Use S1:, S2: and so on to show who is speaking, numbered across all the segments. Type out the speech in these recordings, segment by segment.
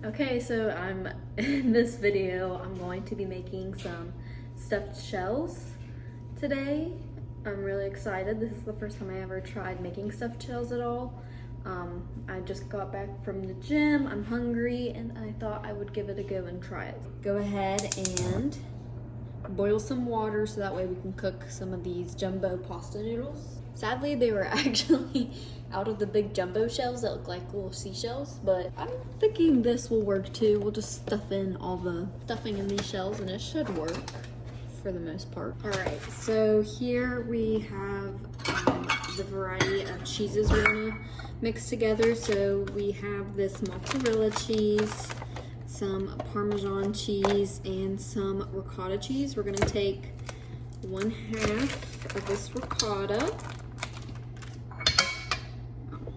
S1: Okay, so in this video, I'm going to be making some stuffed shells today. I'm really excited. This is the first time I ever tried making stuffed shells at all. I just got back from the gym, I'm hungry, and I thought I would give it a go and try it. Go ahead and boil some water so that way we can cook some of these jumbo pasta noodles. Sadly, they were actually out of the big jumbo shells that look like little seashells, but I'm thinking this will work too. We'll just stuff in all the stuffing in these shells and it should work for the most part. All right, so here we have the variety of cheeses we're gonna mix together. So we have this mozzarella cheese, some Parmesan cheese, and some ricotta cheese. We're gonna take 1/2 of this ricotta.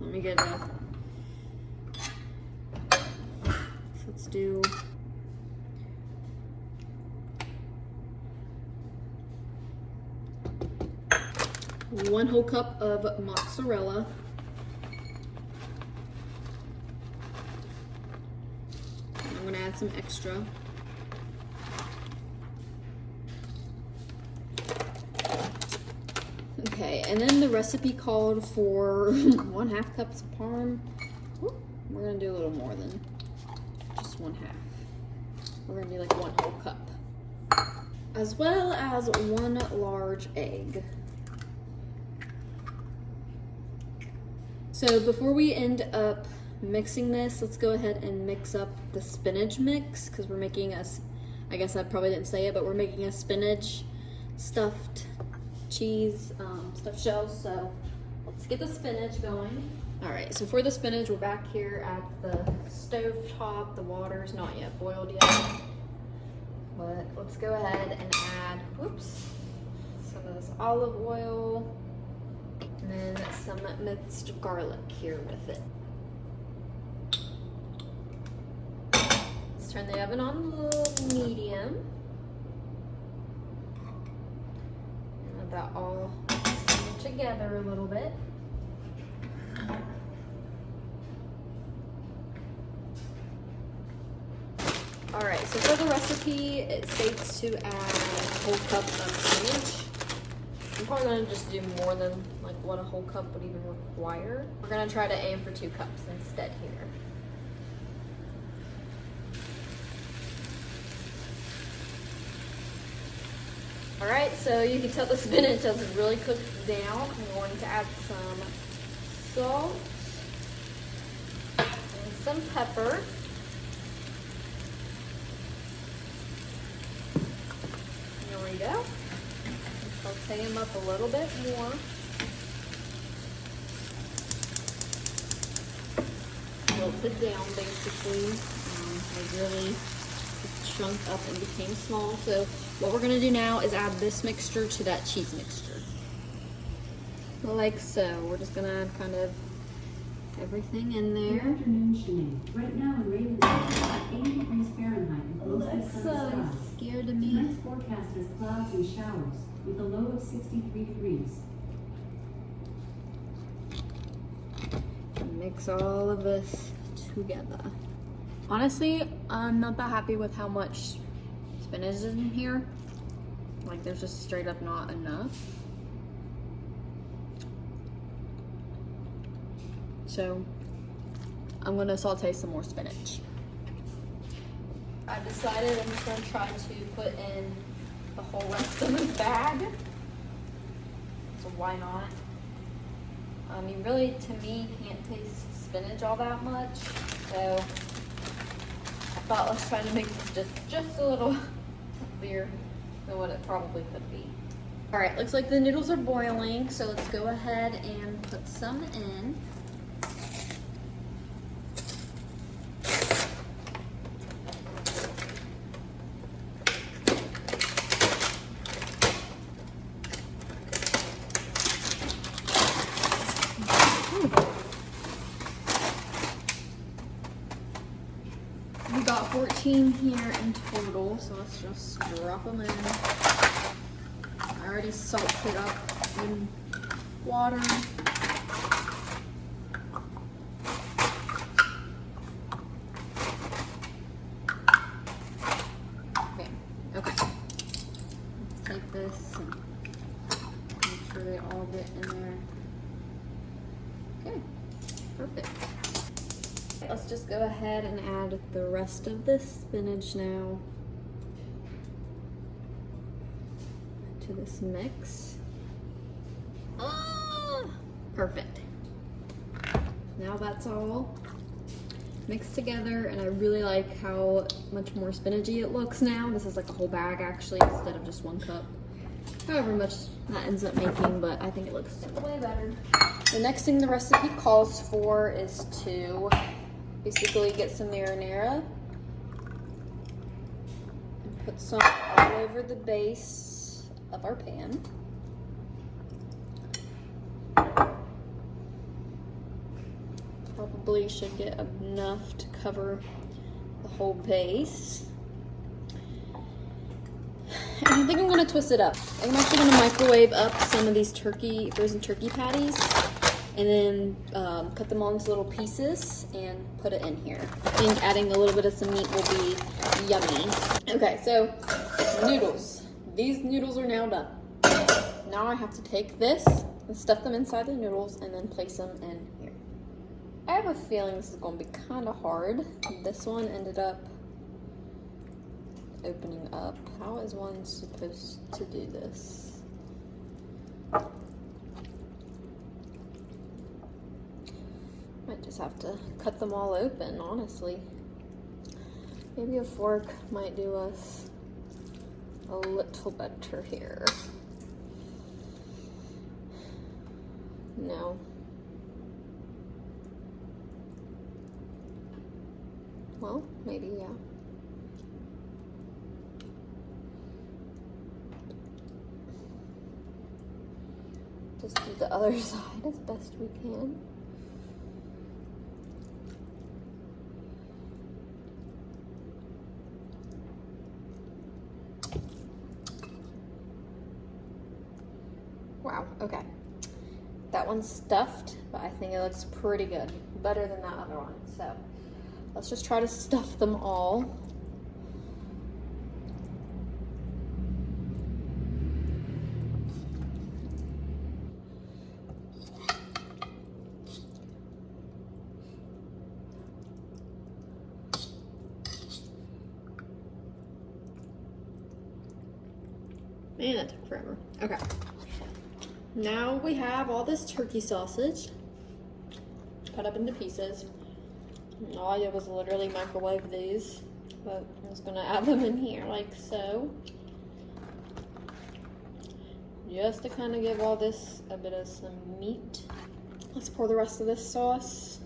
S1: Let me get a, so let's do 1 whole cup of mozzarella. I'm gonna add some extra. Okay, and then the recipe called for 1/2 cups of parm. We're gonna do a little more than just 1/2. We're gonna do like 1 whole cup. As well as 1 large egg. So before we end up mixing this, let's go ahead and mix up the spinach mix, because we're making I guess I probably didn't say it, but we're making a spinach stuffed cheese stuffed shells. So let's get the spinach going. All right, so for the spinach, we're back here at the stove top. The water's not yet boiled yet, but let's go ahead and add, some of this olive oil, and then some minced garlic here with it. Let's turn the oven on low medium. Let that all simmer together a little bit. All right, so for the recipe, it states to add a whole cup of spinach. I'm probably gonna just do more than like what a whole cup would even require. We're gonna try to aim for 2 cups instead here. All right, so you can tell the spinach doesn't really cook down. I'm going to add some salt and some pepper. There we go. Saute them up a little bit more. Wilted down basically. They really shrunk up and became small. So what we're gonna do now is add this mixture to that cheese mixture. Like so. We're just gonna add kind of everything in there.
S2: Good afternoon, Sinead. Right now in Ravensburg, it's 80 degrees Fahrenheit and mostly sunny skies.
S1: Scared of me.
S2: Tonight's forecast is clouds and showers with a low of 63 degrees.
S1: Mix all of this together. Honestly, I'm not that happy with how much spinach is in here. Like, there's just straight up not enough. So I'm gonna saute some more spinach. I've decided I'm just gonna try to put in the whole rest of the bag. So why not? You really, to me, can't taste spinach all that much. So I thought let's try to make this just a little healthier than what it probably could be. All right, looks like the noodles are boiling. So let's go ahead and put some in. We got 14 here in total, so let's just drop them in. I already salted up in water. it in there. Okay, perfect. Let's just go ahead and add the rest of this spinach now to this mix. Perfect. Now that's all mixed together, and I really like how much more spinachy it looks now. This is like a whole bag actually instead of just 1 cup. However much that ends up making, but I think it looks way better. The next thing the recipe calls for is to basically get some marinara and put some all over the base of our pan. Probably should get enough to cover the whole base. And I think I'm gonna twist it up. I'm actually gonna microwave up some of these frozen turkey patties, and then cut them all into little pieces and put it in here. I think adding a little bit of some meat will be yummy. Okay, so noodles. These noodles are now done. Now I have to take this and stuff them inside the noodles and then place them in here. I have a feeling this is gonna be kind of hard. This one ended up opening up. How is one supposed to do this? Might just have to cut them all open, honestly. Maybe a fork might do us a little better here. No. Well, maybe, yeah. Just do the other side as best we can. Wow, okay. That one's stuffed, but I think it looks pretty good. Better than that other one. So let's just try to stuff them all. Man, that took forever. Okay. Now we have all this turkey sausage cut up into pieces. And all I did was literally microwave these, but I'm just gonna add them in here like so. Just to kind of give all this a bit of some meat. Let's pour the rest of this sauce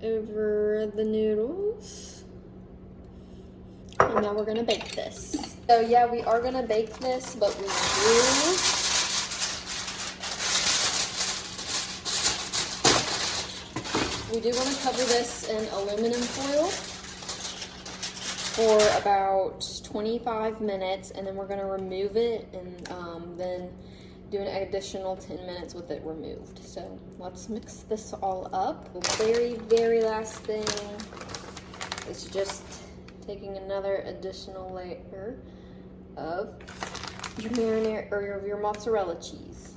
S1: over the noodles. And now we're gonna bake this. So yeah, we are gonna bake this, but we do want to cover this in aluminum foil for about 25 minutes, and then we're gonna remove it and then do an additional 10 minutes with it removed. So let's mix this all up. The very last thing is just taking another additional layer of your marinara or your mozzarella cheese.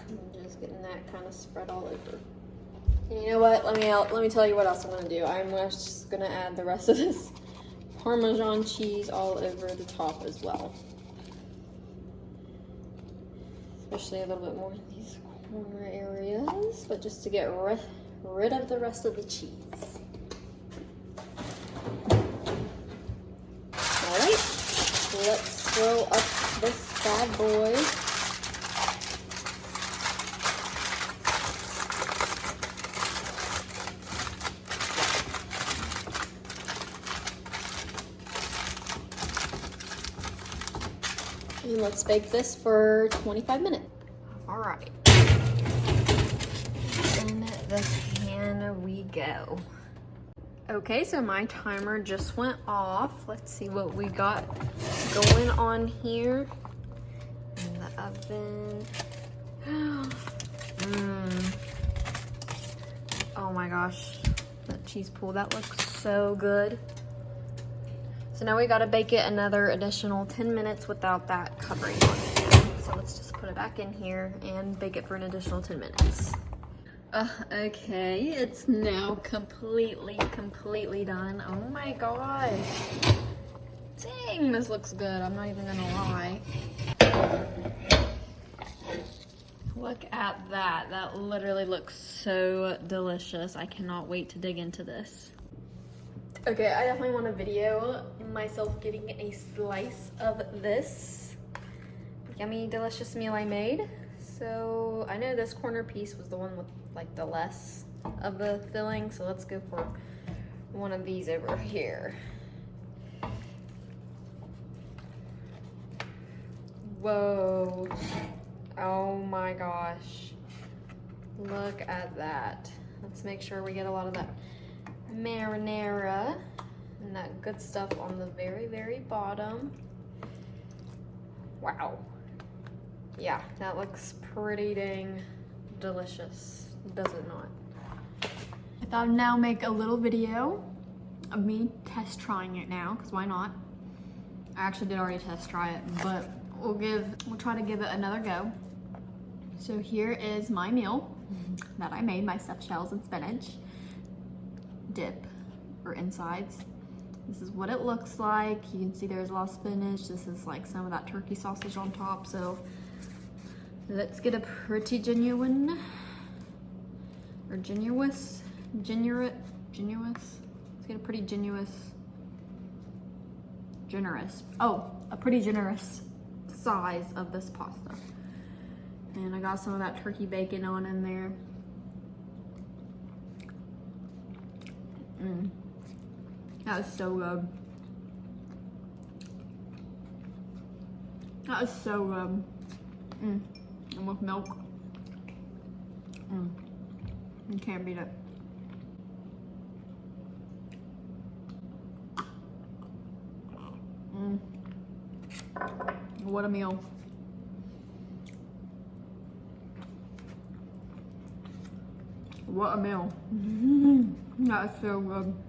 S1: And just getting that kind of spread all over. And you know what? Let me tell you what else I'm gonna do. I'm just gonna add the rest of this Parmesan cheese all over the top as well. Especially a little bit more in these corner areas, but just to get rid of the rest of the cheese. Let's throw up this bad boy. And let's bake this for 25 minutes. All right. In the pan we go. Okay, so my timer just went off. Let's see what we got going on here in the oven. Oh my gosh, that cheese pool, that looks so good. So now we gotta bake it another additional 10 minutes without that covering on it. So put it back in here and bake it for an additional 10 minutes. Okay, it's now completely done. Oh my gosh. Dang, this looks good. I'm not even gonna lie. Look at that. That literally looks so delicious. I cannot wait to dig into this. Okay, I definitely want to video myself getting a slice of this yummy, delicious meal I made. So I know this corner piece was the one with like the less of the filling, so let's go for one of these over here. Whoa. Oh my gosh. Look at that. Let's make sure we get a lot of that marinara and that good stuff on the very bottom. Wow. Yeah, that looks pretty dang delicious, does it not? I thought I'd now make a little video of me test trying it now, because why not? I actually did already test try it, but we'll try to give it another go. So here is my meal that I made, my stuffed shells and spinach dip or insides. This is what it looks like. You can see there's a lot of spinach. This is like some of that turkey sausage on top. So let's get a pretty genuine or generous. Let's get a pretty a pretty generous size of this pasta. And I got some of that turkey bacon on in there. That was so good. That was so good. And with milk. You can't beat it. What a meal. What a meal. That is so good.